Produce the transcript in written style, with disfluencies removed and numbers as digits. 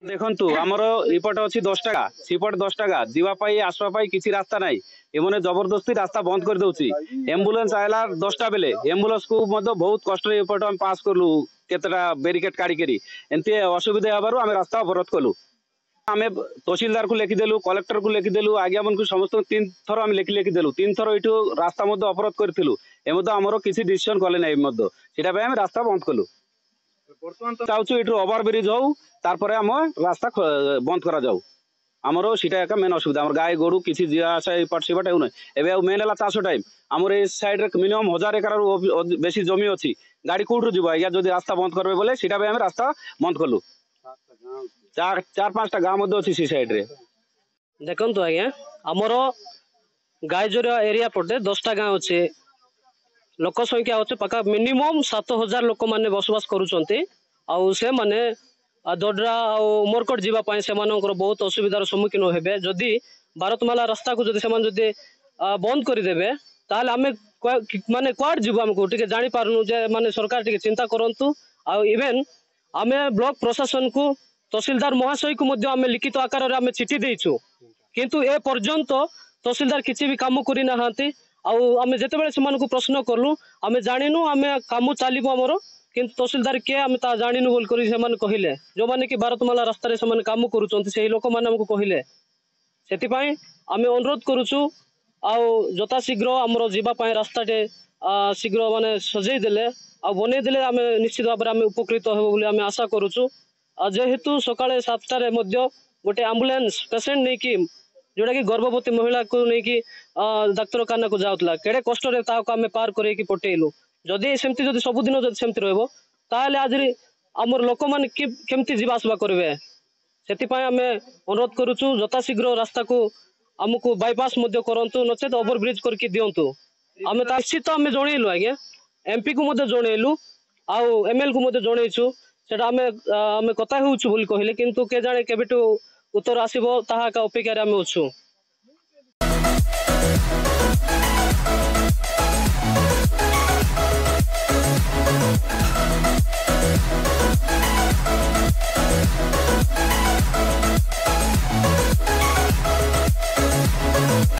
देखु आमर इपट अच्छी 10 टाका सेपट 10 टाका जीवाई आसवाई किसी रास्ता ना एमने जबरदस्ती रास्ता बंद कर दौची एम्बुलेंस आएगा 10टा बेले एम्बुलेंस को बहुत कष्ट एपट आम पास कलु केतटा बेरिकेड काढ़ी एमती असुविधा हबार आम रास्ता अवरोध कलु आम तहसिलदार को लिखिदेलु कलेक्टर को लिखिदेलु आज्ञा मन को समस्त 3 थर आम लिखिदेलु 3 थर यू रास्ता अवरोध करूँ आमर किसी डिसीजन कले ना से रास्ता बंद कलु बर्तमान तो चाहूँ ये ओवर ब्रिज हो तार आम रास्ता बंद करा जाऊ आमर सीटा एक मेन असुविधा आम गाय गोरु किसी जीवाशा पट सेपट हो ना मेन है चाष टाइम आमर ये सैड्रे मिनिमम 1000 एकर बेसी जमी अच्छी गाड़ी कौटू जी आज्ञा जो रास्ता बंद करेंगे बोले सीटा आम रास्ता बंद कलु 4-5टा गाँव अच्छी से सैड्रे देखु आज्ञा आमर गायजोरिया एरिया पटे 10टा गाँव अच्छे लोक संख्या अच्छे पाखा मिनिमम 7000 लोक मैंने बसवास करुँचे दोडरा उमरकोट जावाई से बहुत असुविधार सम्मुखीन हे जदि भारतमाला रास्ता को जदि बंद करदे ताले आम माने कुआड जीव आमको टे जानी पारनु जे माने सरकार टे चिंता करंतु इवेन आम ब्लॉक प्रशासन को तहसीलदार महाशय को आम लिखित आकार में चिठी देचु किंतु ए पर्यंत तहसीलदार किसी भी काम करना आम जिते प्रश्न कलु आम जाणीनु आम कम चलो आमर किंतु तहसीलदार किए आम जाणीनु बोल कहले जो मैंने कि भारतमाला रास्तार से कम कर लोक मैंने कहले से आम अनुरोध करुचु आता शीघ्र आमर जावाई रास्ताटे शीघ्र माने सजेदेले बनईदे आम निश्चित भाव में उपकृत हो आम आशा करुचु जेहेतु सकाଳେ 7टारे गोटे आम्बुलांस पेसेंट नहीं कि जोटा कि गर्भवती महिला को लेकिन डाक्तरखाना को जाऊला केड़े कष्ट आम पार कर पटेलु जदि सेमती जदि सबुदिन जदि सेमती रहिबो ताले आज आमर लोक मैंने केमती जीवा आसवा करेंगे से आम अनुरोध करुचु यथा शीघ्र रास्ता को आमको बाईपास करंतु नचेत ओवर ब्रिज करके दिंतु आम निश्चित आम जनइलु आज्ञा एमपी को जनइलु आउ एमएल को जनइचु सेटा आम कथा होउछु बोली कहले किंतु के जाने केबेटू उत्तर आसीबो ताहा का अपेक्षा रे आम अछु।